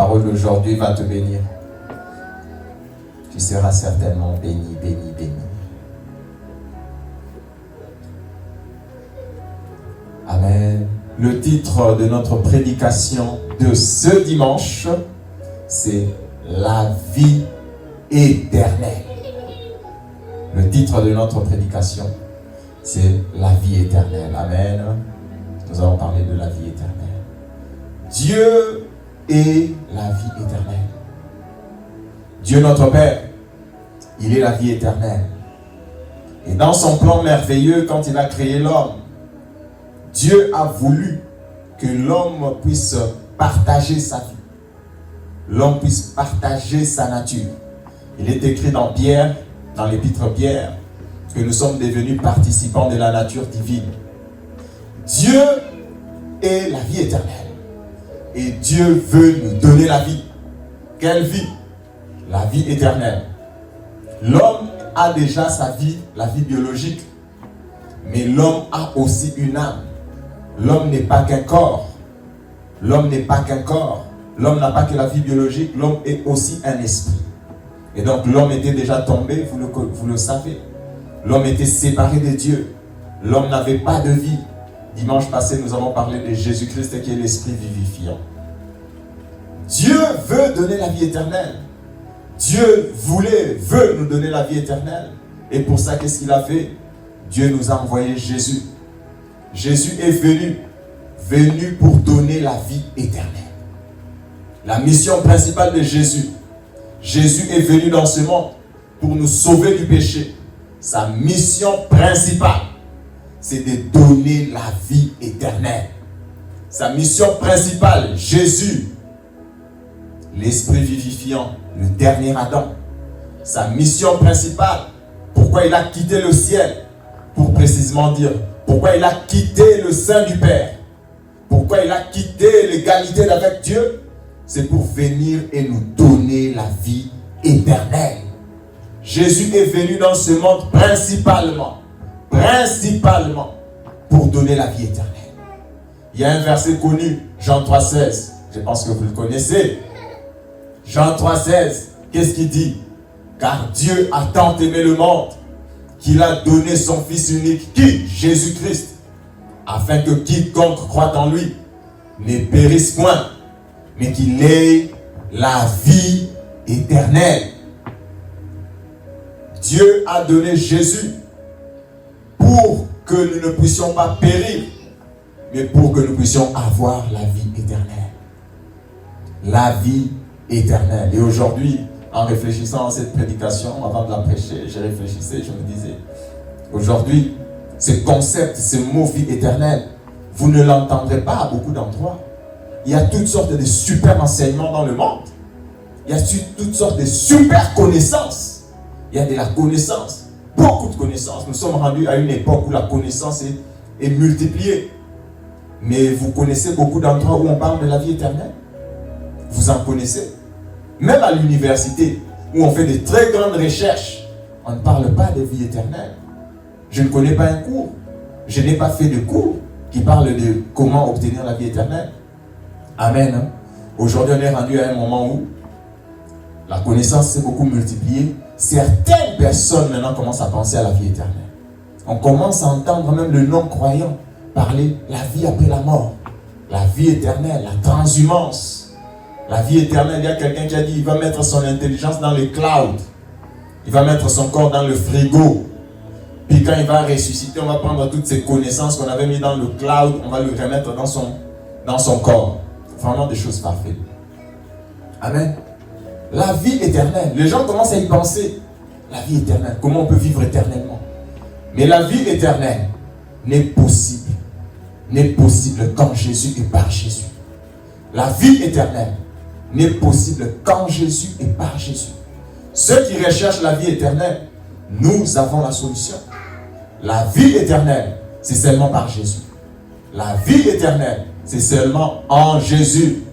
parole d'aujourd'hui va te bénir. Tu seras certainement béni, béni, béni. Amen. Le titre de notre prédication de ce dimanche, c'est la vie éternelle. Le titre de notre prédication, c'est la vie éternelle. Amen. Nous allons parler de la vie éternelle. Dieu est la vie éternelle. Dieu notre Père, il est la vie éternelle. Et dans son plan merveilleux, quand il a créé l'homme, Dieu a voulu que l'homme puisse partager sa vie. L'homme puisse partager sa nature. Il est écrit dans Pierre, dans l'épître Pierre, que nous sommes devenus participants de la nature divine. Dieu est la vie éternelle. Et Dieu veut nous donner la vie. Quelle vie? La vie éternelle. L'homme a déjà sa vie, la vie biologique. Mais l'homme a aussi une âme. L'homme n'est pas qu'un corps. L'homme n'est pas qu'un corps. L'homme n'a pas que la vie biologique. L'homme est aussi un esprit. Et donc l'homme était déjà tombé, vous le savez. L'homme était séparé de Dieu. L'homme n'avait pas de vie. Dimanche passé, nous avons parlé de Jésus-Christ qui est l'esprit vivifiant. Dieu veut donner la vie éternelle. Dieu veut nous donner la vie éternelle. Et pour ça, qu'est-ce qu'il a fait? Dieu nous a envoyé Jésus. Jésus est venu pour donner la vie éternelle. La mission principale de Jésus. Jésus est venu dans ce monde pour nous sauver du péché. Sa mission principale, c'est de donner la vie éternelle. Sa mission principale, Jésus, l'esprit vivifiant, le dernier Adam. Sa mission principale, pourquoi il a quitté le ciel? Pour précisément dire, pourquoi il a quitté le sein du Père? Pourquoi il a quitté l'égalité avec Dieu? C'est pour venir et nous donner la vie éternelle. Jésus est venu dans ce monde principalement pour donner la vie éternelle. Il y a un verset connu, Jean 3,16. Je pense que vous le connaissez. Jean 3,16, qu'est-ce qu'il dit? Car Dieu a tant aimé le monde qu'il a donné son Fils unique, qui? Jésus-Christ, afin que quiconque croit en lui ne périsse point, mais qu'il ait la vie éternelle. Dieu a donné Jésus pour que nous ne puissions pas périr, mais pour que nous puissions avoir la vie éternelle. La vie éternelle. Et aujourd'hui, en réfléchissant à cette prédication, avant de la prêcher, je réfléchissais, je me disais, aujourd'hui, ce concept, ce mot vie éternelle, vous ne l'entendrez pas à beaucoup d'endroits. Il y a toutes sortes de super enseignements dans le monde. Il y a toutes sortes de super connaissances. Il y a de la connaissance, beaucoup de connaissances. Nous sommes rendus à une époque où la connaissance est multipliée. Mais vous connaissez beaucoup d'endroits où on parle de la vie éternelle? Vous en connaissez? Même à l'université, où on fait de très grandes recherches, on ne parle pas de vie éternelle. Je ne connais pas un cours. Je n'ai pas fait de cours qui parle de comment obtenir la vie éternelle. Amen. Aujourd'hui, on est rendu à un moment où la connaissance s'est beaucoup multipliée. Certaines personnes maintenant commencent à penser à la vie éternelle. On commence à entendre même le non-croyant parler la vie après la mort, la vie éternelle, la transhumance. La vie éternelle, il y a quelqu'un qui a dit il va mettre son intelligence dans le cloud. Il va mettre son corps dans le frigo. Puis quand il va ressusciter, on va prendre toutes ces connaissances qu'on avait mis dans le cloud, on va le remettre dans son corps. Vraiment des choses parfaites. Amen. La vie éternelle. Les gens commencent à y penser. La vie éternelle. Comment on peut vivre éternellement? Mais la vie éternelle n'est possible qu'en Jésus et par Jésus. La vie éternelle n'est possible qu'en Jésus et par Jésus. Ceux qui recherchent la vie éternelle, nous avons la solution. La vie éternelle, c'est seulement par Jésus. La vie éternelle, c'est seulement en Jésus.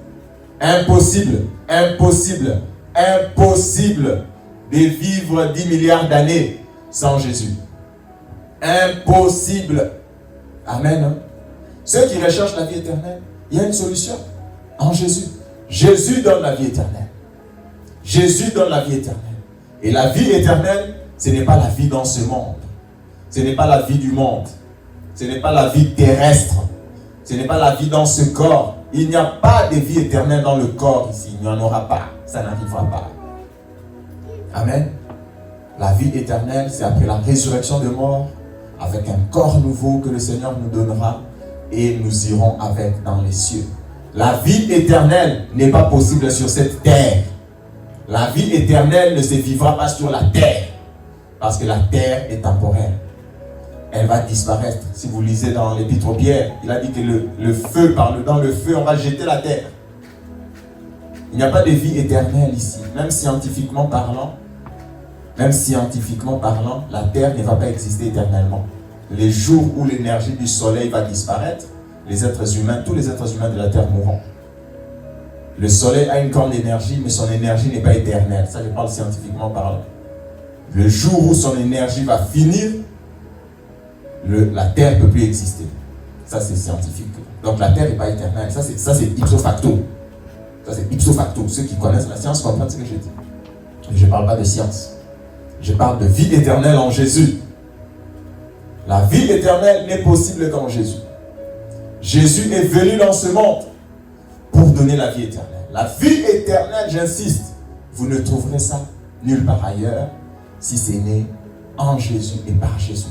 Impossible de vivre 10 milliards d'années sans Jésus. Impossible. Amen. Ceux qui recherchent la vie éternelle, il y a une solution. En Jésus. Jésus donne la vie éternelle. Jésus donne la vie éternelle. Et la vie éternelle, ce n'est pas la vie dans ce monde. Ce n'est pas la vie du monde. Ce n'est pas la vie terrestre. Ce n'est pas la vie dans ce corps. Il n'y a pas de vie éternelle dans le corps ici. Il n'y en aura pas. Ça n'arrivera pas. Amen. La vie éternelle, c'est après la résurrection de mort, avec un corps nouveau que le Seigneur nous donnera, et nous irons avec dans les cieux. La vie éternelle n'est pas possible sur cette terre. La vie éternelle ne se vivra pas sur la terre, parce que la terre est temporaire. Elle va disparaître. Si vous lisez dans l'Épître aux Pierres, il a dit que le feu, dans le feu, on va jeter la terre. Il n'y a pas de vie éternelle ici. Même scientifiquement parlant, la terre ne va pas exister éternellement. Les jours où l'énergie du soleil va disparaître, les êtres humains, tous les êtres humains de la terre mourront. Le soleil a une grande énergie, mais son énergie n'est pas éternelle. Ça, je parle scientifiquement parlant. Le jour où son énergie va finir, la terre ne peut plus exister. Ça, c'est scientifique. Donc, la terre n'est pas éternelle. Ça, c'est ipso facto. Ça, c'est ipso facto. Ceux qui connaissent la science comprennent ce que je dis. Je ne parle pas de science. Je parle de vie éternelle en Jésus. La vie éternelle n'est possible qu'en Jésus. Jésus est venu dans ce monde pour donner la vie éternelle. La vie éternelle, j'insiste, vous ne trouverez ça nulle part ailleurs si ce n'est en Jésus et par Jésus.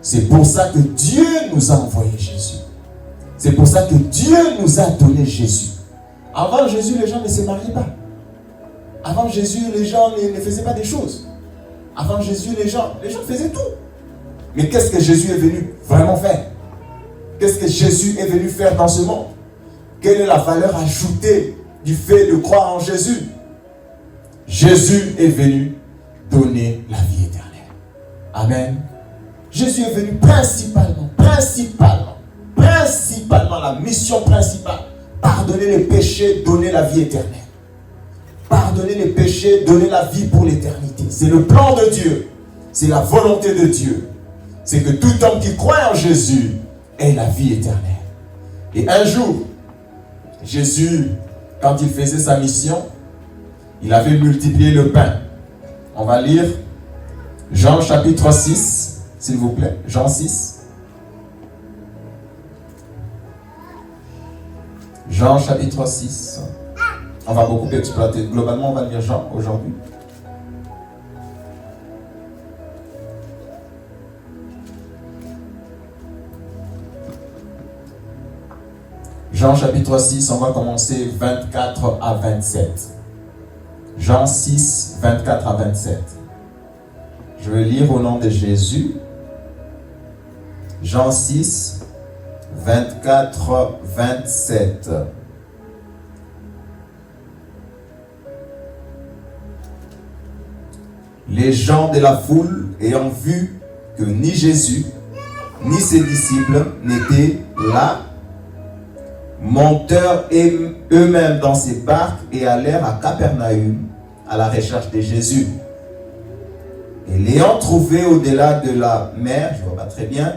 C'est pour ça que Dieu nous a envoyé Jésus. C'est pour ça que Dieu nous a donné Jésus. Avant Jésus, les gens ne se mariaient pas. Avant Jésus, les gens ne faisaient pas des choses. Avant Jésus, les gens faisaient tout. Mais qu'est-ce que Jésus est venu vraiment faire? Qu'est-ce que Jésus est venu faire dans ce monde? Quelle est la valeur ajoutée du fait de croire en Jésus? Jésus est venu donner la vie éternelle. Amen. Jésus est venu principalement, la mission principale, pardonner les péchés, donner la vie éternelle. Pardonner les péchés, donner la vie pour l'éternité. C'est le plan de Dieu. C'est la volonté de Dieu. C'est que tout homme qui croit en Jésus ait la vie éternelle. Et un jour, Jésus, quand il faisait sa mission, il avait multiplié le pain. On va lire Jean chapitre 6, s'il vous plaît. Jean 6. Jean chapitre 6. On va beaucoup exploiter. Globalement, on va lire Jean aujourd'hui. Jean chapitre 6, on va commencer 24 à 27. Jean 6, 24 à 27. Je vais lire au nom de Jésus. Jean 6, 24, 27. Les gens de la foule, ayant vu que ni Jésus, ni ses disciples n'étaient là, montèrent eux-mêmes dans ces barques et allèrent à Capernaum à la recherche de Jésus. Et l'ayant trouvé au-delà de la mer, je ne vois pas très bien,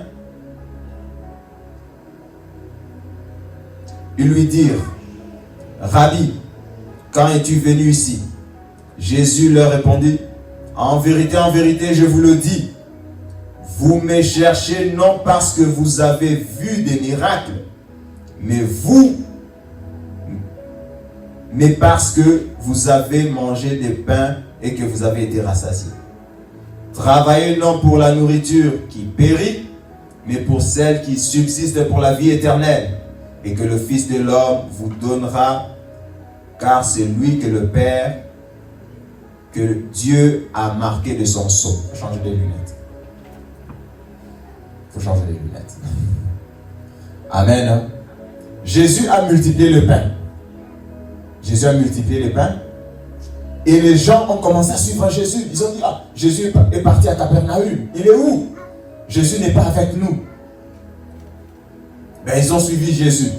ils lui dirent: Rabbi, quand es-tu venu ici? Jésus leur répondit: en vérité, je vous le dis, vous me cherchez non parce que vous avez vu des miracles, mais parce que vous avez mangé des pains et que vous avez été rassasiés. Travaillez non pour la nourriture qui périt, mais pour celle qui subsiste pour la vie éternelle, et que le Fils de l'homme vous donnera, car c'est lui que le Père, que Dieu a marqué de son sceau. Il faut changer de lunettes. Il faut changer de lunettes. Amen. Jésus a multiplié le pain. Jésus a multiplié le pain. Et les gens ont commencé à suivre Jésus. Ils ont dit: ah, Jésus est parti à Capernaum. Il est où? Jésus n'est pas avec nous. Mais ils ont suivi Jésus.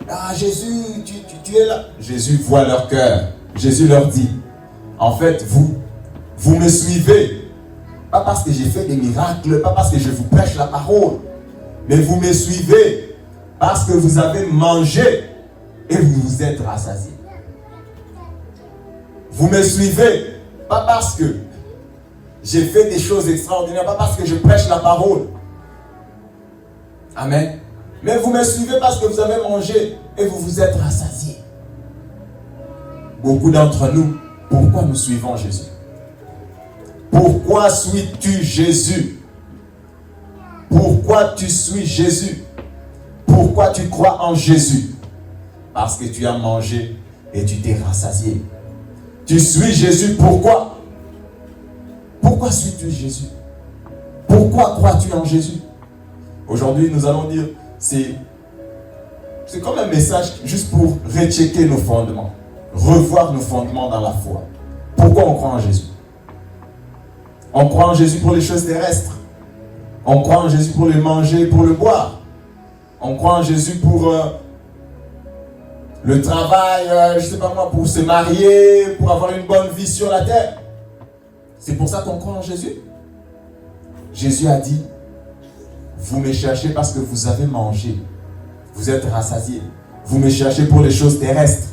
Ah, Jésus, tu es là. Jésus voit leur cœur. Jésus leur dit: en fait, vous me suivez. Pas parce que j'ai fait des miracles, pas parce que je vous prêche la parole. Mais vous me suivez parce que vous avez mangé et vous vous êtes rassasiés. Vous me suivez, pas parce que j'ai fait des choses extraordinaires, pas parce que je prêche la parole. Amen. Mais vous me suivez parce que vous avez mangé et vous vous êtes rassasiés. Beaucoup d'entre nous, pourquoi nous suivons Jésus? Pourquoi suis-tu Jésus? Pourquoi tu suis Jésus? Pourquoi tu crois en Jésus? Parce que tu as mangé et tu t'es rassasié. Tu suis Jésus, pourquoi? Pourquoi suis-tu Jésus? Pourquoi crois-tu en Jésus? Aujourd'hui, nous allons dire, c'est comme un message juste pour rechecker nos fondements, revoir nos fondements dans la foi. Pourquoi on croit en Jésus? On croit en Jésus pour les choses terrestres. On croit en Jésus pour le manger, pour le boire. On croit en Jésus pour le travail, je ne sais pas moi, pour se marier, pour avoir une bonne vie sur la terre. C'est pour ça qu'on croit en Jésus. Jésus a dit, vous me cherchez parce que vous avez mangé. Vous êtes rassasiés. Vous me cherchez pour les choses terrestres.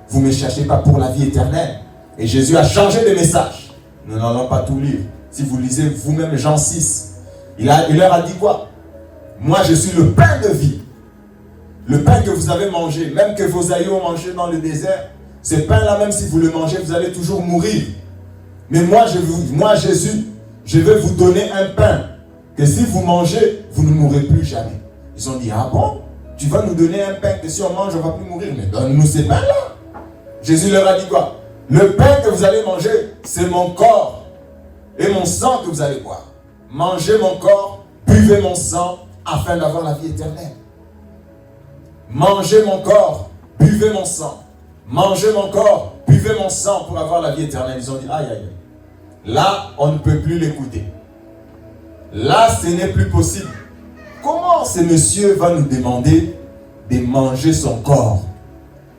Vous ne me cherchez pas pour la vie éternelle. Et Jésus a changé de message. Nous n'allons pas tout lire. Si vous lisez vous-même Jean 6, il leur a dit quoi? Moi, je suis le pain de vie. Le pain que vous avez mangé, même que vos aïeux ont mangé dans le désert, ce pain-là, même si vous le mangez, vous allez toujours mourir. Mais moi, Jésus, je vais vous donner un pain que si vous mangez, vous ne mourrez plus jamais. Ils ont dit, ah bon? Tu vas nous donner un pain que si on mange, on ne va plus mourir. Mais donne-nous ces pains-là. Jésus leur a dit quoi? Le pain que vous allez manger, c'est mon corps et mon sang que vous allez boire. Mangez mon corps, buvez mon sang, afin d'avoir la vie éternelle. Mangez mon corps, buvez mon sang. Mangez mon corps, buvez mon sang pour avoir la vie éternelle. Ils ont dit, aïe, aïe, aïe. Là, on ne peut plus l'écouter. Là, ce n'est plus possible. Comment ce monsieur va nous demander de manger son corps?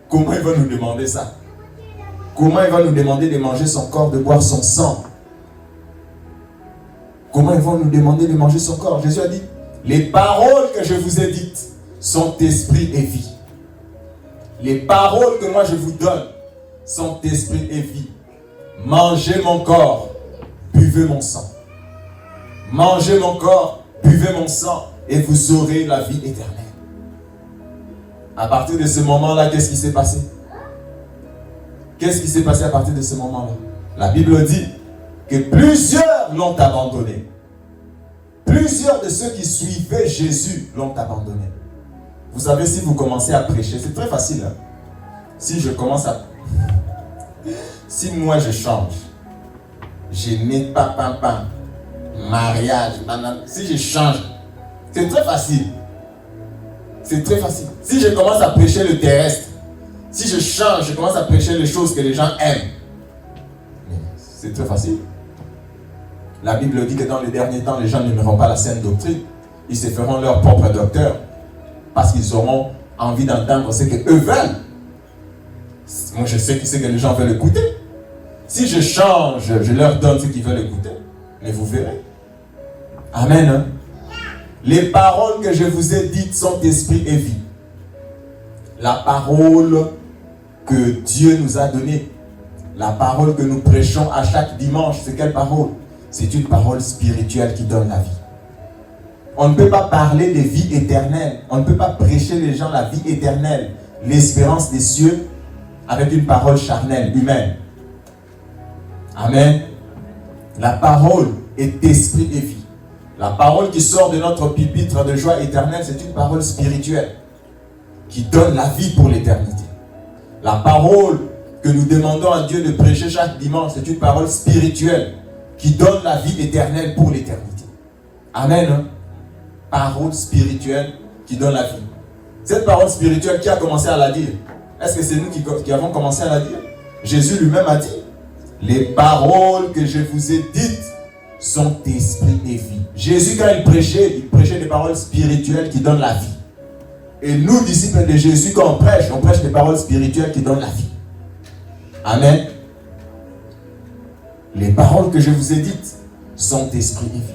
Comment il va nous demander ça? Comment il va nous demander de manger son corps, de boire son sang? Comment ils vont nous demander de manger son corps? Jésus a dit, les paroles que je vous ai dites sont esprit et vie. Les paroles que moi je vous donne sont esprit et vie. Mangez mon corps, buvez mon sang. Mangez mon corps, buvez mon sang, et vous aurez la vie éternelle. À partir de ce moment-là, qu'est-ce qui s'est passé? Qu'est-ce qui s'est passé à partir de ce moment-là? La Bible dit que plusieurs l'ont abandonné. Plusieurs de ceux qui suivaient Jésus l'ont abandonné. Vous savez, si vous commencez à prêcher, c'est très facile. Hein? Si je commence à... Si moi je change, je n'ai pas pam, mariage, si je change, c'est très facile. C'est très facile. Si je commence à prêcher le terrestre, si je change, je commence à prêcher les choses que les gens aiment, c'est très facile. La Bible dit que dans les derniers temps, les gens n'aimeront pas la saine doctrine. Ils se feront leur propre docteur parce qu'ils auront envie d'entendre ce qu'eux veulent. Moi, je sais que c'est que les gens veulent écouter. Si je change, je leur donne ce qu'ils veulent écouter. Mais vous verrez. Amen. Hein? Les paroles que je vous ai dites sont esprit et vie. La parole que Dieu nous a donnée, la parole que nous prêchons à chaque dimanche, c'est quelle parole? C'est une parole spirituelle qui donne la vie. On ne peut pas parler de vie éternelle. On ne peut pas prêcher les gens la vie éternelle, l'espérance des cieux, avec une parole charnelle, humaine. Amen. La parole est esprit et vie. La parole qui sort de notre pupitre de joie éternelle, c'est une parole spirituelle qui donne la vie pour l'éternité. La parole que nous demandons à Dieu de prêcher chaque dimanche, c'est une parole spirituelle qui donne la vie éternelle pour l'éternité. Amen. Parole spirituelle qui donne la vie. Cette parole spirituelle, qui a commencé à la dire? Est-ce que c'est nous qui avons commencé à la dire? Jésus lui-même a dit, les paroles que je vous ai dites sont esprit et vie. Jésus, quand il prêchait des paroles spirituelles qui donnent la vie. Et nous, disciples de Jésus, quand on prêche des paroles spirituelles qui donnent la vie. Amen. Les paroles que je vous ai dites sont esprit et vie.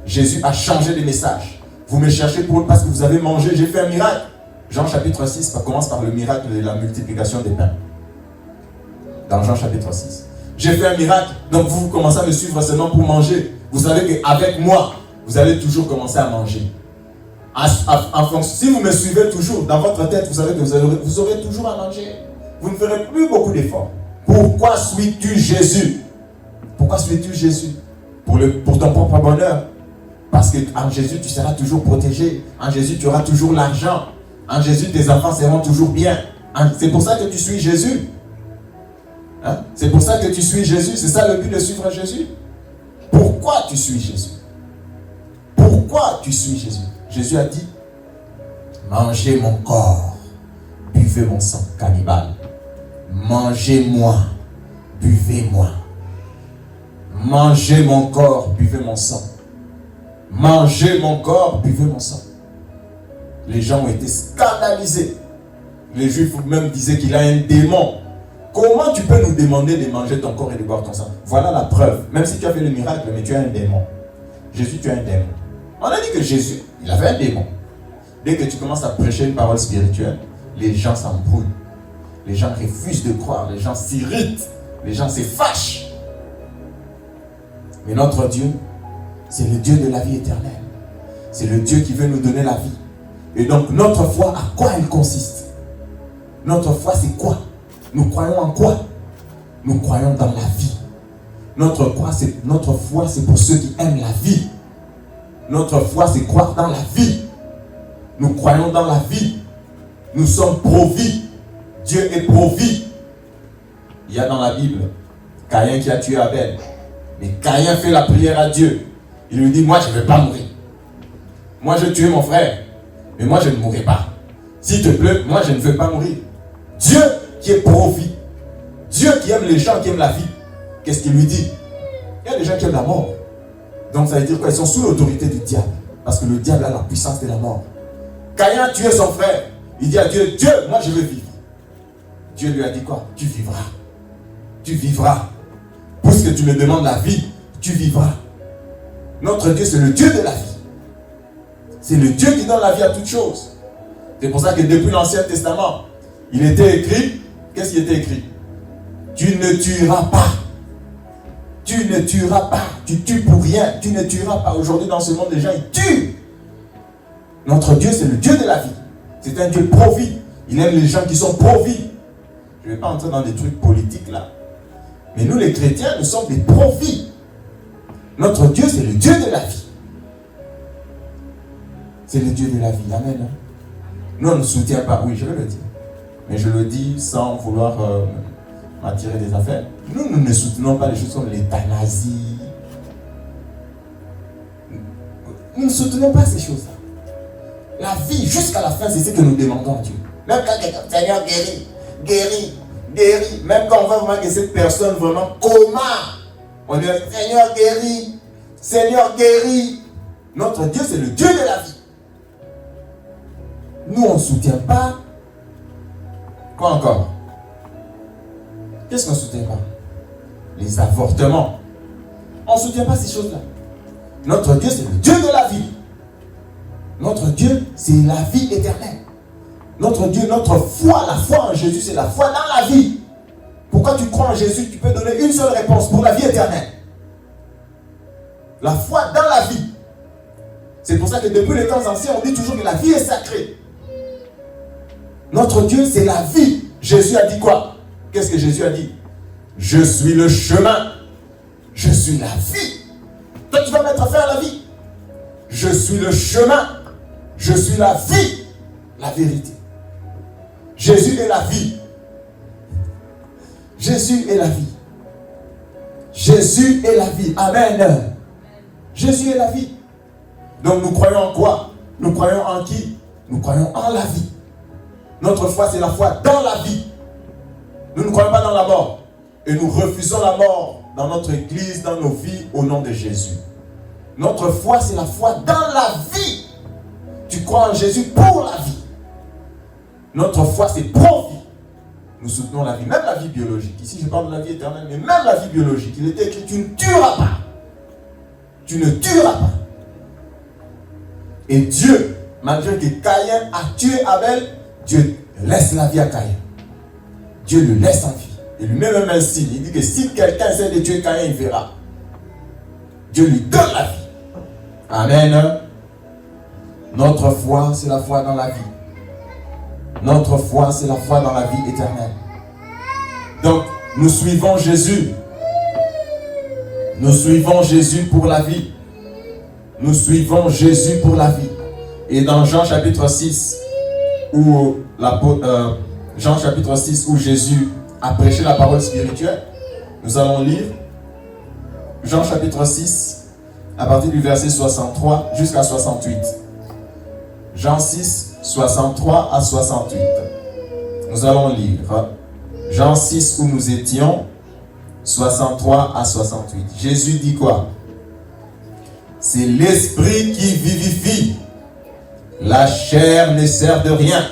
Jésus a changé de message. Vous me cherchez parce que vous avez mangé, j'ai fait un miracle. Jean chapitre 6, ça commence par le miracle de la multiplication des pains. Dans Jean chapitre 6. J'ai fait un miracle, donc vous commencez à me suivre seulement pour manger. Vous savez qu'avec moi, vous allez toujours commencer à manger. Si vous me suivez toujours dans votre tête, vous savez que vous aurez toujours à manger. Vous ne ferez plus beaucoup d'efforts. Pourquoi suis-tu Jésus? Pourquoi suis-tu Jésus? Pour ton propre bonheur. Parce qu'en Jésus, tu seras toujours protégé. En Jésus, tu auras toujours l'argent. En Jésus, tes enfants seront toujours bien. C'est pour ça que tu suis Jésus. Hein? C'est pour ça que tu suis Jésus. C'est ça le but de suivre Jésus. Pourquoi tu suis Jésus? Pourquoi tu suis Jésus? Jésus a dit, mangez mon corps, buvez mon sang, cannibale. Mangez-moi, buvez-moi. Mangez mon corps, buvez mon sang. Mangez mon corps, buvez mon sang. Les gens ont été scandalisés. Les Juifs même disaient qu'il a un démon. Comment tu peux nous demander de manger ton corps et de boire ton sang? Voilà la preuve. Même si tu as fait le miracle, mais tu as un démon. Jésus, tu as un démon. On a dit que Jésus, il avait un démon. Dès que tu commences à prêcher une parole spirituelle, les gens s'embrouillent. Les gens refusent de croire. Les gens s'irritent. Les gens se fâchent. Mais notre Dieu, c'est le Dieu de la vie éternelle. C'est le Dieu qui veut nous donner la vie. Et donc, notre foi, à quoi elle consiste? Notre foi, c'est quoi? Nous croyons en quoi? Nous croyons dans la vie. Notre foi, c'est pour ceux qui aiment la vie. Notre foi, c'est croire dans la vie. Nous croyons dans la vie. Nous sommes pro-vie. Dieu est pro-vie. Il y a dans la Bible Caïn qui a tué Abel. Mais Caïn fait la prière à Dieu. Il lui dit, moi je ne vais pas mourir. Moi je tue mon frère. Mais moi je ne mourrai pas. S'il te plaît, moi je ne veux pas mourir. Dieu qui est pro-vie. Dieu qui aime les gens, qui aime la vie. Qu'est-ce qu'il lui dit? Il y a des gens qui aiment la mort. Donc ça veut dire quoi? Ils sont sous l'autorité du diable. Parce que le diable a la puissance de la mort. Caïn a tué son frère. Il dit à Dieu, Dieu, moi je veux vivre. Dieu lui a dit quoi? Tu vivras. Tu vivras. Puisque tu me demandes la vie, tu vivras. Notre Dieu, c'est le Dieu de la vie. C'est le Dieu qui donne la vie à toutes choses. C'est pour ça que depuis l'Ancien Testament, il était écrit, qu'est-ce qui était écrit? Tu ne tueras pas. Tu ne tueras pas. Tu tues pour rien. Tu ne tueras pas. Aujourd'hui, dans ce monde, les gens, ils tuent. Notre Dieu, c'est le Dieu de la vie. C'est un Dieu pro-vie. Il aime les gens qui sont pro-vie. Je ne vais pas entrer dans des trucs politiques là. Mais nous, les chrétiens, nous sommes des pro-vie. Notre Dieu, c'est le Dieu de la vie. C'est le Dieu de la vie. Amen. Hein? Nous, on ne soutient pas. Oui, je vais le dire. Mais je le dis sans vouloir m'attirer des affaires. Nous ne soutenons pas les choses comme l'euthanasie. Nous ne soutenons pas ces choses-là. La vie, jusqu'à la fin, c'est ce que nous demandons à Dieu. Même quand quelqu'un, Seigneur, guéris, guéris, guéris. Même quand on va vraiment que cette personne vraiment coma, on dit, Seigneur, guéris, Seigneur, guéris. Notre Dieu, c'est le Dieu de la vie. Nous, on ne soutient pas. Quoi encore? Qu'est-ce qu'on ne soutient pas? Les avortements. On ne soutient pas ces choses-là. Notre Dieu, c'est le Dieu de la vie. Notre Dieu, c'est la vie éternelle. Notre Dieu, notre foi, la foi en Jésus, c'est la foi dans la vie. Pourquoi tu crois en Jésus? Tu peux donner une seule réponse pour la vie éternelle. La foi dans la vie. C'est pour ça que depuis les temps anciens, on dit toujours que la vie est sacrée. Notre Dieu, c'est la vie. Jésus a dit quoi? Qu'est-ce que Jésus a dit? Je suis le chemin. Je suis la vie. Toi, tu vas mettre fin à la vie. Je suis le chemin. Je suis la vie. La vérité. Jésus est la vie. Jésus est la vie. Jésus est la vie. Amen. Jésus est la vie. Donc nous croyons en quoi? Nous croyons en qui? Nous croyons en la vie. Notre foi, c'est la foi dans la vie. Nous ne croyons pas dans la mort. Et nous refusons la mort dans notre église, dans nos vies, au nom de Jésus. Notre foi, c'est la foi dans la vie. Tu crois en Jésus pour la vie. Notre foi, c'est pro-vie. Nous soutenons la vie, même la vie biologique. Ici, je parle de la vie éternelle, mais même la vie biologique. Il était écrit, tu ne tueras pas. Tu ne tueras pas. Et Dieu, malgré que Caïn a tué Abel, Dieu laisse la vie à Caïn. Dieu le laisse en vie. Il lui met même un signe. Il dit que si quelqu'un essaie de tuer Caïn, il verra. Dieu lui donne la vie. Amen. Notre foi, c'est la foi dans la vie. Notre foi, c'est la foi dans la vie éternelle. Donc, nous suivons Jésus. Nous suivons Jésus pour la vie. Nous suivons Jésus pour la vie. Et dans Jean chapitre 6, Jean chapitre 6, où Jésus a prêché la parole spirituelle, nous allons lire Jean chapitre 6, à partir du verset 63 jusqu'à 68. Jean 6, 63 à 68. Nous allons lire Jean 6 où nous étions, 63 à 68. Jésus dit quoi? C'est l'esprit qui vivifie. La chair ne sert de rien.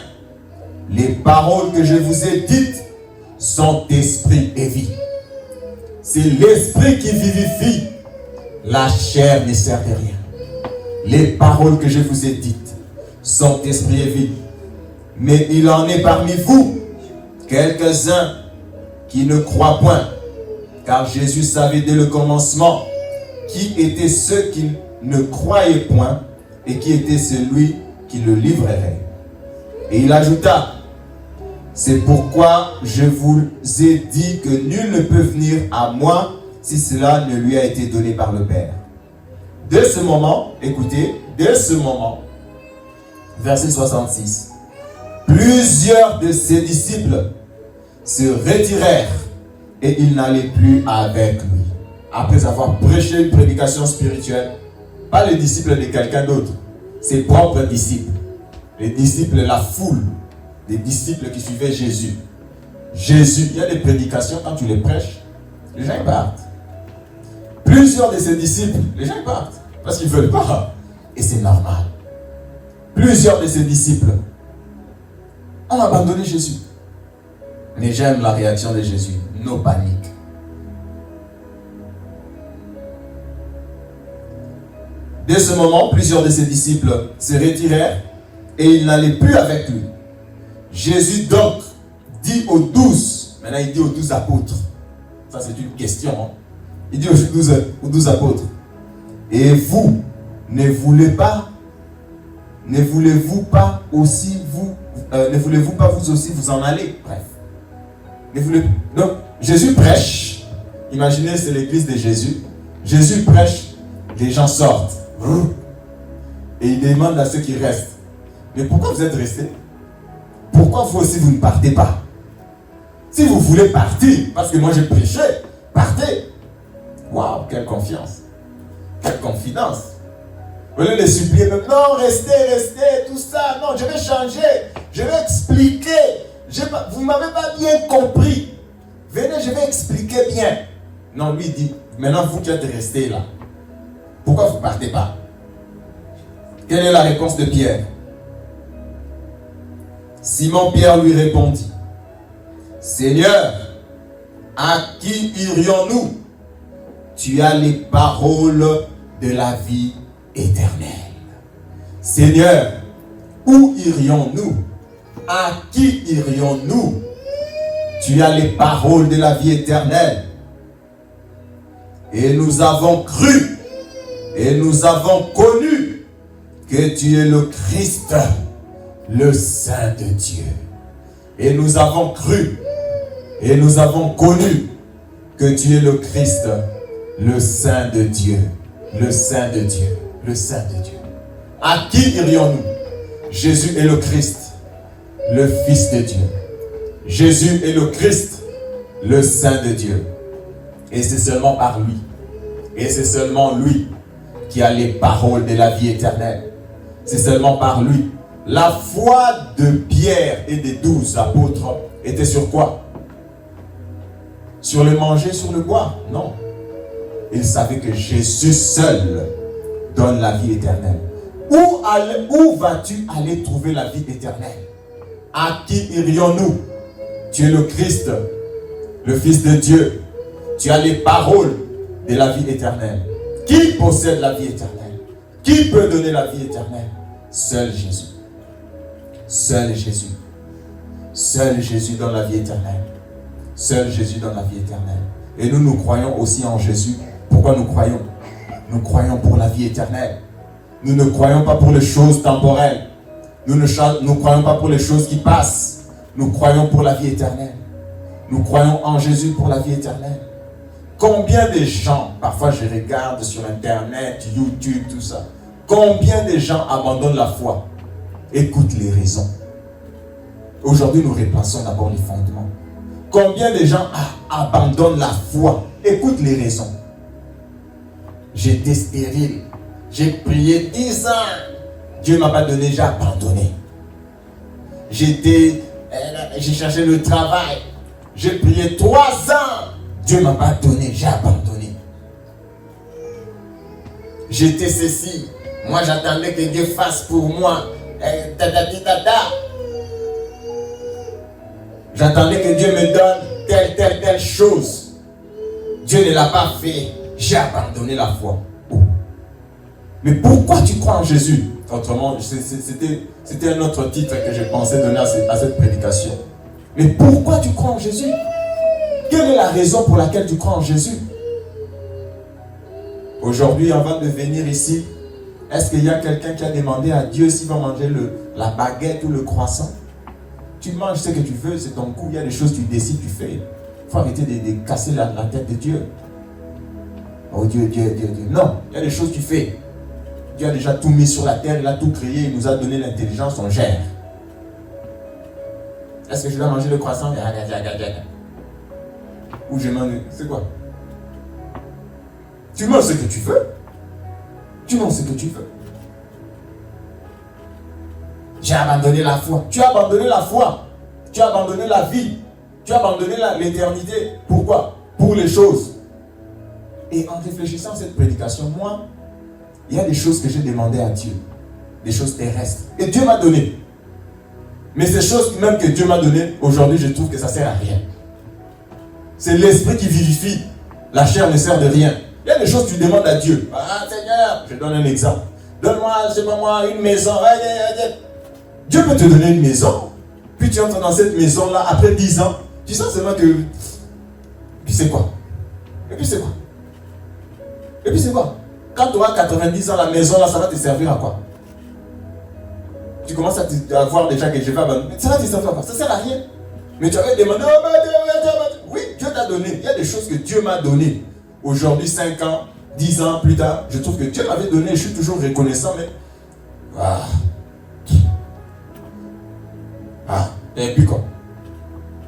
Les paroles que je vous ai dites sont esprit et vie. C'est l'esprit qui vivifie. La chair ne sert de rien. Les paroles que je vous ai dites sont esprit et vie. Mais il en est parmi vous quelques-uns qui ne croient point. Car Jésus savait dès le commencement qui étaient ceux qui ne croyaient point et qui était celui qui le livrerait. Et il ajouta, c'est pourquoi je vous ai dit que nul ne peut venir à moi si cela ne lui a été donné par le Père. Dès ce moment, écoutez, dès ce moment, verset 66, plusieurs de ses disciples se retirèrent et ils n'allaient plus avec lui. Après avoir prêché une prédication spirituelle, pas les disciples de quelqu'un d'autre, ses propres disciples. Les disciples, la foule des disciples qui suivaient Jésus. Jésus, il y a des prédications, quand tu les prêches, les gens partent. Plusieurs de ses disciples, les gens partent, parce qu'ils ne veulent pas. Et c'est normal. Plusieurs de ses disciples ont abandonné Jésus. Mais j'aime la réaction de Jésus. No panique. Dès ce moment, plusieurs de ses disciples se retirèrent et ils n'allaient plus avec lui. Jésus donc dit aux 12, maintenant il dit aux 12 apôtres, ça c'est une question, hein? Il dit aux 12 apôtres, et vous, ne voulez-vous pas vous aussi vous en aller? Bref. Donc, Jésus prêche. Imaginez, c'est l'église de Jésus. Jésus prêche, les gens sortent. Et il demande à ceux qui restent, mais pourquoi vous êtes restés? Pourquoi vous aussi vous ne partez pas? Si vous voulez partir, parce que moi j'ai prêché, partez. Waouh, quelle confiance, quelle confidence. Au lieu de supplier, non, restez, tout ça, non, je vais changer, je vais expliquer. Vous ne m'avez pas bien compris. Venez, je vais expliquer bien. Non, lui dit, maintenant vous qui êtes restés là, pourquoi vous ne partez pas? Quelle est la réponse de Pierre? Simon-Pierre lui répondit, Seigneur, à qui irions-nous? Tu as les paroles de la vie éternelle. Seigneur, où irions-nous? À qui irions-nous? Tu as les paroles de la vie éternelle. Et nous avons cru et nous avons connu que tu es le Christ, le Saint de Dieu. Et nous avons cru et nous avons connu que tu es le Christ, le Saint de Dieu, le Saint de Dieu, le Saint de Dieu. À qui irions-nous? Jésus est le Christ, le Fils de Dieu. Jésus est le Christ, le Saint de Dieu. Et c'est seulement par lui. Et c'est seulement lui qui a les paroles de la vie éternelle. C'est seulement par lui. La foi de Pierre et des 12 apôtres était sur quoi? Sur le manger, sur le boire? Non. Ils savaient que Jésus seul donne la vie éternelle. Où vas-tu aller trouver la vie éternelle? À qui irions-nous? Tu es le Christ, le Fils de Dieu. Tu as les paroles de la vie éternelle. Qui possède la vie éternelle? Qui peut donner la vie éternelle? Seul Jésus. Seul Jésus. Seul Jésus donne la vie éternelle. Seul Jésus donne la vie éternelle. Et nous croyons aussi en Jésus. Pourquoi nous croyons? Nous croyons pour la vie éternelle. Nous ne croyons pas pour les choses temporelles. Nous ne croyons pas pour les choses qui passent. Nous croyons pour la vie éternelle. Nous croyons en Jésus pour la vie éternelle. Combien de gens, parfois je regarde sur Internet, YouTube, tout ça, combien de gens abandonnent la foi? Écoute les raisons. Aujourd'hui, nous replaçons d'abord les fondements. Combien de gens abandonnent la foi? Écoute les raisons. J'étais stérile. J'ai prié 10 ans. Dieu ne m'a pas donné, j'ai abandonné. J'ai cherché le travail. J'ai prié 3 ans. Dieu ne m'a pas donné, j'ai abandonné. J'étais ceci. Moi, j'attendais que Dieu fasse pour moi. J'attendais que Dieu me donne telle chose. Dieu ne l'a pas fait. J'ai abandonné la foi. Mais pourquoi tu crois en Jésus? Autrement, c'était un autre titre que je pensais donner à cette prédication. Mais pourquoi tu crois en Jésus? Quelle est la raison pour laquelle tu crois en Jésus? Aujourd'hui, avant de venir ici, est-ce qu'il y a quelqu'un qui a demandé à Dieu s'il va manger la baguette ou le croissant? Tu manges ce que tu veux, c'est ton goût. Il y a des choses que tu décides, tu fais. Il faut arrêter de casser la tête de Dieu. Oh Dieu. Non, il y a des choses que tu fais. Dieu a déjà tout mis sur la terre, il a tout créé, il nous a donné l'intelligence, on gère. Est-ce que je dois manger le croissant? Ou je mange... C'est quoi? Tu manges ce que tu veux. Tu manges ce que tu veux. J'ai abandonné la foi. Tu as abandonné la foi. Tu as abandonné la vie. Tu as abandonné l'éternité. Pourquoi? Pour les choses. Et en réfléchissant à cette prédication, moi, il y a des choses que j'ai demandées à Dieu. Des choses terrestres. Et Dieu m'a donné. Mais ces choses même que Dieu m'a données, aujourd'hui, je trouve que ça ne sert à rien. C'est l'esprit qui vivifie. La chair ne sert de rien. Il y a des choses que tu demandes à Dieu. Ah Seigneur, je donne un exemple. Donne-moi, je sais pas moi, une maison. Dieu peut te donner une maison. Puis tu entres dans cette maison-là après 10 ans. Tu sens seulement que... Puis c'est quoi? Et puis c'est quoi? Et puis c'est quoi? Quand tu auras 90 ans, la maison là, ça va te servir à quoi? Tu commences à voir déjà que je vais abandonner. Ça va te servir à quoi? Ça ne sert à rien. Mais tu avais demandé, oui, Dieu t'a donné. Il y a des choses que Dieu m'a données. Aujourd'hui, 5 ans, 10 ans plus tard, je trouve que Dieu m'avait donné, je suis toujours reconnaissant, mais... et puis quoi?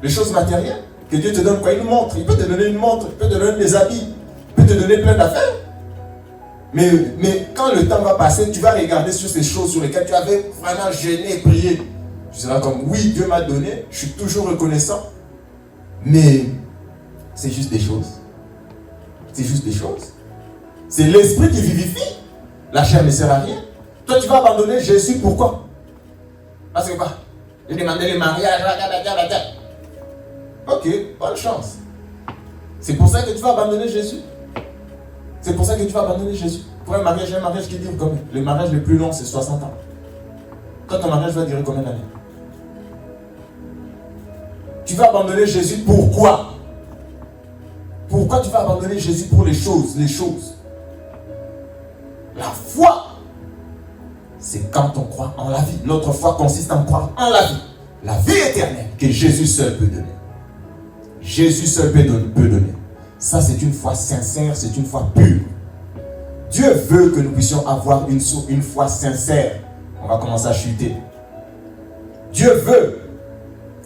Les choses matérielles, que Dieu te donne quoi? Une montre. Il peut te donner une montre, il peut te donner des habits, il peut te donner plein d'affaires. Mais quand le temps va passer, tu vas regarder sur ces choses sur lesquelles tu avais vraiment jeûné et prié. Tu seras comme, oui, Dieu m'a donné, je suis toujours reconnaissant, mais c'est juste des choses. C'est juste des choses. C'est l'esprit qui vivifie. La chair ne sert à rien. Toi, tu vas abandonner Jésus, pourquoi? Parce que quoi? Il demandait le mariage. Ok, bonne chance. C'est pour ça que tu vas abandonner Jésus. C'est pour ça que tu vas abandonner Jésus. Pour un mariage qui dure combien? Le mariage le plus long, c'est 60 ans. Toi, ton mariage va durer combien d'années? Tu vas abandonner Jésus, pourquoi? Pourquoi tu vas abandonner Jésus pour les choses? La foi, c'est quand on croit en la vie. Notre foi consiste en croire en la vie. La vie éternelle que Jésus seul peut donner. Jésus seul peut donner. Ça, c'est une foi sincère, c'est une foi pure. Dieu veut que nous puissions avoir une foi sincère. On va commencer à chuter. Dieu veut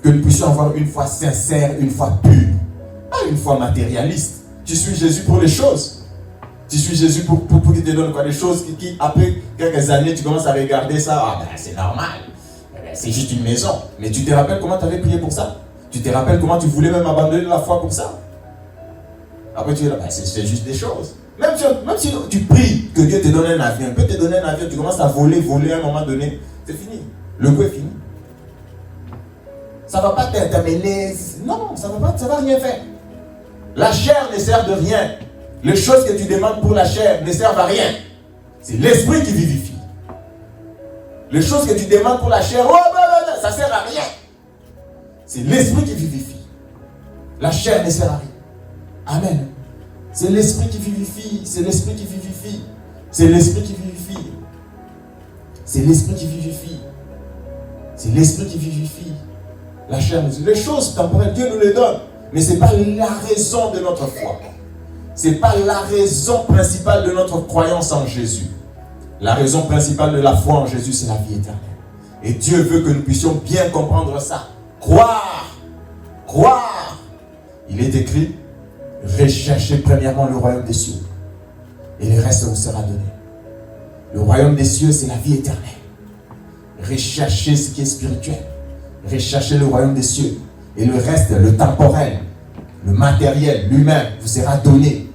que nous puissions avoir une foi sincère, une foi pure. Pas une foi matérialiste. Tu suis Jésus pour les choses. Tu suis Jésus pour qu'il te donne quoi? Des choses qui, après quelques années, tu commences à regarder ça. C'est normal. C'est juste une maison. Mais tu te rappelles comment tu avais prié pour ça? Tu te rappelles comment tu voulais même abandonner la foi pour ça? Après tu dis, c'est juste des choses. Même si tu pries que Dieu te donne un avion, il peut te donner un avion, tu commences à voler à un moment donné, c'est fini. Le coup est fini. Ça ne va pas t'amener. Non, ça ne va rien faire. La chair ne sert de rien. Les choses que tu demandes pour la chair ne servent à rien. C'est l'esprit qui vivifie. Les choses que tu demandes pour la chair, ça ne sert à rien. C'est l'esprit qui vivifie. La chair ne sert à rien. Amen. C'est l'esprit qui vivifie. C'est l'esprit qui vivifie. C'est l'esprit qui vivifie. C'est l'esprit qui vivifie. C'est l'esprit qui vivifie. La chair, les choses temporelles, Dieu nous les donne. Mais ce n'est pas la raison de notre foi. Ce n'est pas la raison principale de notre croyance en Jésus. La raison principale de la foi en Jésus, c'est la vie éternelle. Et Dieu veut que nous puissions bien comprendre ça. Croire. Croire. Il est écrit, recherchez premièrement le royaume des cieux. Et le reste vous sera donné. Le royaume des cieux, c'est la vie éternelle. Recherchez ce qui est spirituel. Recherchez le royaume des cieux. Et le reste, le temporel, le matériel, l'humain, vous sera donné.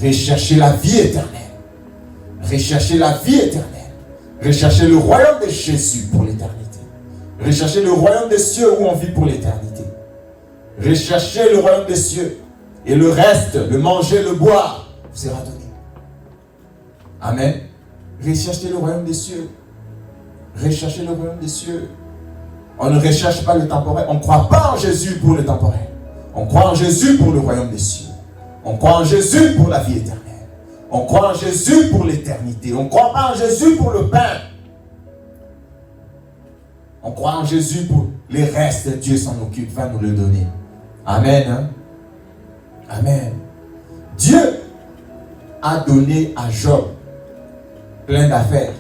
Recherchez la vie éternelle. Recherchez la vie éternelle. Recherchez le royaume de Jésus pour l'éternité. Recherchez le royaume des cieux où on vit pour l'éternité. Recherchez le royaume des cieux. Et le reste, le manger, le boire, vous sera donné. Amen. Recherchez le royaume des cieux. Recherchez le royaume des cieux. On ne recherche pas le temporel. On ne croit pas en Jésus pour le temporel. On croit en Jésus pour le royaume des cieux. On croit en Jésus pour la vie éternelle. On croit en Jésus pour l'éternité. On ne croit pas en Jésus pour le pain. On croit en Jésus pour les restes. Dieu s'en occupe, va nous le donner. Amen. Hein? Amen. Dieu a donné à Job plein d'affaires.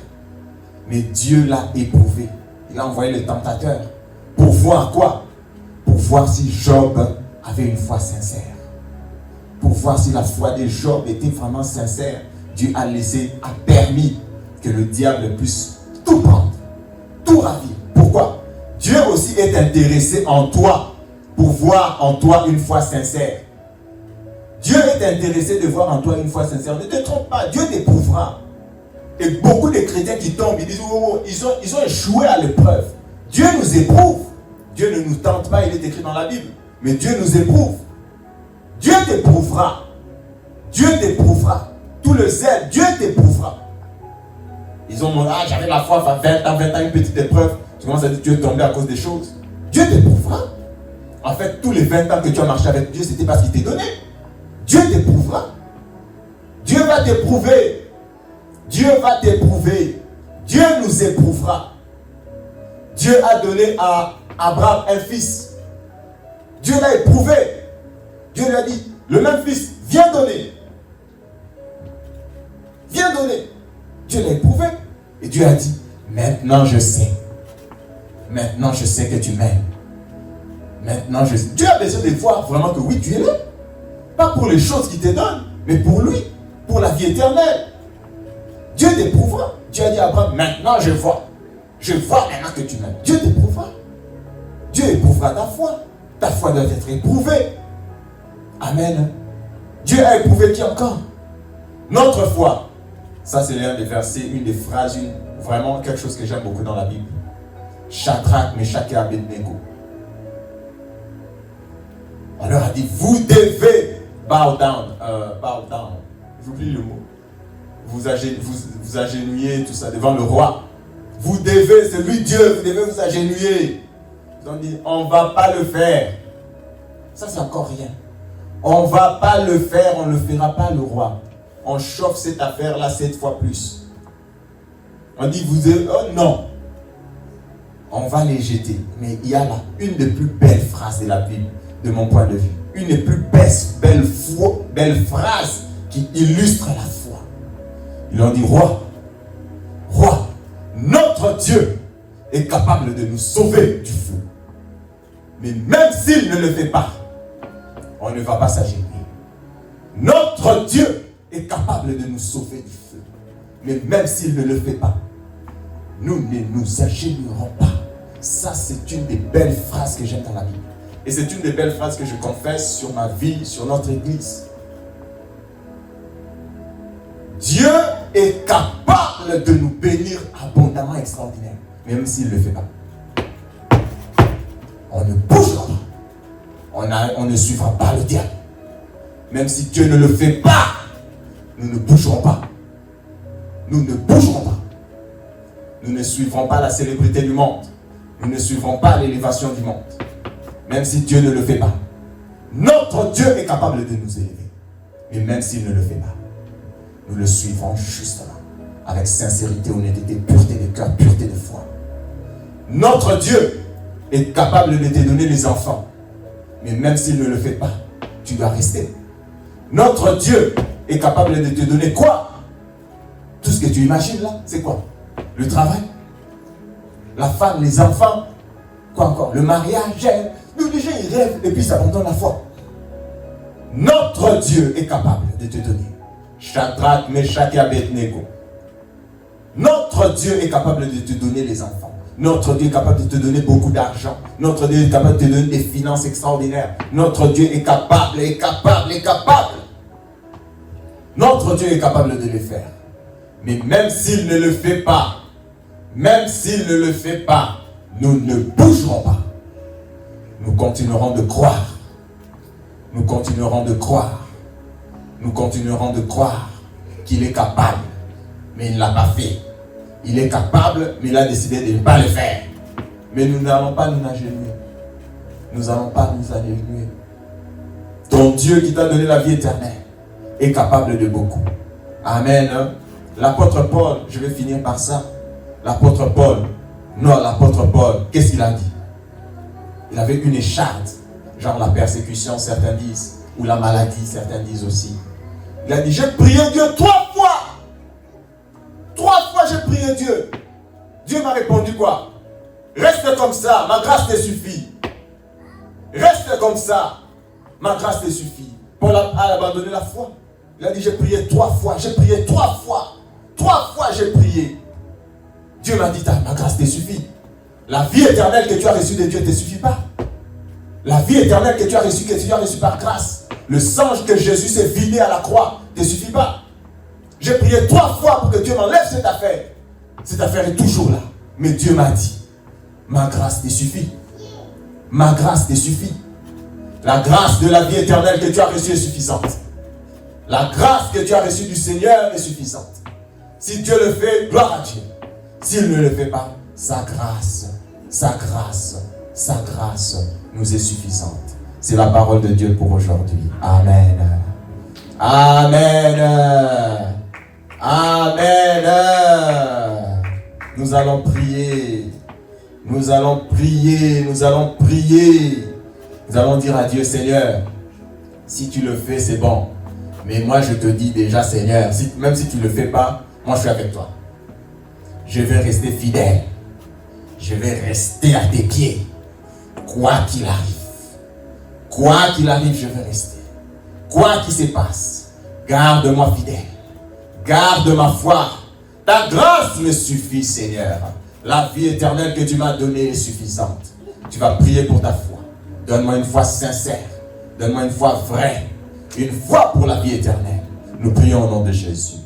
Mais Dieu l'a éprouvé. Il a envoyé le tentateur. Pour voir quoi? Pour voir si Job avait une foi sincère. Pour voir si la foi de Job était vraiment sincère. Dieu a permis que le diable puisse tout prendre, tout ravir. Pourquoi? Dieu aussi est intéressé en toi pour voir en toi une foi sincère. Dieu est intéressé de voir en toi une foi sincère. Ne te trompe pas, Dieu t'éprouvera. Et beaucoup de chrétiens qui tombent, ils disent, oh, ils ont échoué à l'épreuve. Dieu nous éprouve. Dieu ne nous tente pas, il est écrit dans la Bible. Mais Dieu nous éprouve. Dieu t'éprouvera. Dieu t'éprouvera. Tout le zèle, Dieu t'éprouvera. Ils ont dit, ah, j'avais la foi, 20 ans, une petite épreuve. Tu commences à dire, Dieu est tombé à cause des choses. Dieu t'éprouvera. En fait, tous les 20 ans que tu as marché avec Dieu, c'était parce qu'il t'est donné. Dieu t'éprouvera. Dieu va t'éprouver. Dieu va t'éprouver. Dieu nous éprouvera. Dieu a donné à Abraham un fils. Dieu l'a éprouvé. Dieu lui a dit, le même fils, viens donner. Viens donner. Dieu l'a éprouvé. Et Dieu a dit, maintenant je sais. Maintenant je sais que tu m'aimes. Maintenant je sais. Dieu a besoin de voir vraiment que oui, tu es là. Pas pour les choses qu'il te donne, mais pour lui. Pour la vie éternelle. Dieu t'éprouvera. Dieu a dit à Abraham, maintenant je vois. Je vois maintenant que tu m'aimes. Dieu t'éprouvera. Dieu éprouvera ta foi. Ta foi doit être éprouvée. Amen. Dieu a éprouvé qui encore? Notre foi. Ça, c'est l'un des versets, une des phrases, vraiment quelque chose que j'aime beaucoup dans la Bible. Shadrach, Meshach et Abednego. On leur a dit, vous devez bow down. J'oublie le mot. Vous agenouiller, tout ça, devant le roi. Vous devez, c'est lui Dieu, vous devez vous agenouiller. Ils ont dit, on ne va pas le faire. Ça, c'est encore rien. On ne va pas le faire, on ne le fera pas le roi. On chauffe cette affaire-là 7 fois plus. On dit, oh non. On va les jeter. Mais il y a là une des plus belles phrases de la Bible, de mon point de vue. Une des plus belles phrases qui illustre la foi. Ils ont dit, roi, notre Dieu est capable de nous sauver du feu. Mais même s'il ne le fait pas, on ne va pas s'agenouiller. Notre Dieu est capable de nous sauver du feu. Mais même s'il ne le fait pas, nous ne nous agenouillerons pas. Ça, c'est une des belles phrases que j'aime dans la Bible. Et c'est une des belles phrases que je confesse sur ma vie, sur notre église. Dieu est capable de nous bénir abondamment, extraordinaire. Même s'il ne le fait pas. On ne bougera pas. On ne suivra pas le diable. Même si Dieu ne le fait pas, nous ne bougerons pas. Nous ne bougerons pas. Nous ne suivrons pas la célébrité du monde. Nous ne suivrons pas l'élévation du monde. Même si Dieu ne le fait pas. Notre Dieu est capable de nous élever. Et même s'il ne le fait pas, nous le suivrons justement, avec sincérité, honnêteté, pureté de cœur, pureté de foi. Notre Dieu est capable de te donner les enfants. Mais même s'il ne le fait pas, tu dois rester. Notre Dieu est capable de te donner quoi? Tout ce que tu imagines là, c'est quoi? Le travail, la femme, les enfants, quoi encore? Le mariage. Les gens ils rêvent et puis ça abandonne la foi. Notre Dieu est capable de te donner Shadrach, Meshach et Abednego. Notre Dieu est capable de te donner les enfants. Notre Dieu est capable de te donner beaucoup d'argent. Notre Dieu est capable de te donner des finances extraordinaires. Notre Dieu est capable, est capable, est capable. Notre Dieu est capable de le faire. Mais même s'il ne le fait pas, même s'il ne le fait pas, nous ne bougerons pas. Nous continuerons de croire. Nous continuerons de croire. Nous continuerons de croire qu'il est capable, mais il ne l'a pas fait. Il est capable, mais il a décidé de ne pas le faire. Mais nous n'allons pas nous agenouiller. Nous n'allons pas nous agenouiller. Ton Dieu qui t'a donné la vie éternelle est capable de beaucoup. Amen. L'apôtre Paul, je vais finir par ça. L'apôtre Paul, qu'est-ce qu'il a dit? Il avait une écharde, genre la persécution, certains disent, ou la maladie, certains disent aussi. Il a dit, j'ai prié Dieu 3 fois. 3 fois j'ai prié Dieu. Dieu m'a répondu quoi? Reste comme ça, ma grâce te suffit. Reste comme ça, ma grâce te suffit. Paul a abandonné la foi. Il a dit, j'ai prié 3 fois, j'ai prié 3 fois. 3 fois j'ai prié. Dieu m'a dit, ma grâce te suffit. La vie éternelle que tu as reçue de Dieu ne te suffit pas. La vie éternelle que tu as reçue par grâce. Le sang que Jésus s'est vidé à la croix ne te suffit pas. J'ai prié 3 fois pour que Dieu m'enlève cette affaire. Cette affaire est toujours là. Mais Dieu m'a dit, ma grâce te suffit. Ma grâce te suffit. La grâce de la vie éternelle que tu as reçue est suffisante. La grâce que tu as reçue du Seigneur est suffisante. Si Dieu le fait, gloire à Dieu. S'il ne le fait pas, sa grâce nous est suffisante. C'est la parole de Dieu pour aujourd'hui. Amen. Amen. Amen. Nous allons prier. Nous allons prier. Nous allons prier. Nous allons dire à Dieu, Seigneur, si tu le fais, c'est bon. Mais moi, je te dis déjà, Seigneur, même si tu ne le fais pas, moi, je suis avec toi. Je vais rester fidèle. Je vais rester à tes pieds. Quoi qu'il arrive. Quoi qu'il arrive, je vais rester. Quoi qu'il se passe, garde-moi fidèle. Garde ma foi. Ta grâce me suffit, Seigneur. La vie éternelle que tu m'as donnée est suffisante. Tu vas prier pour ta foi. Donne-moi une foi sincère. Donne-moi une foi vraie. Une foi pour la vie éternelle. Nous prions au nom de Jésus.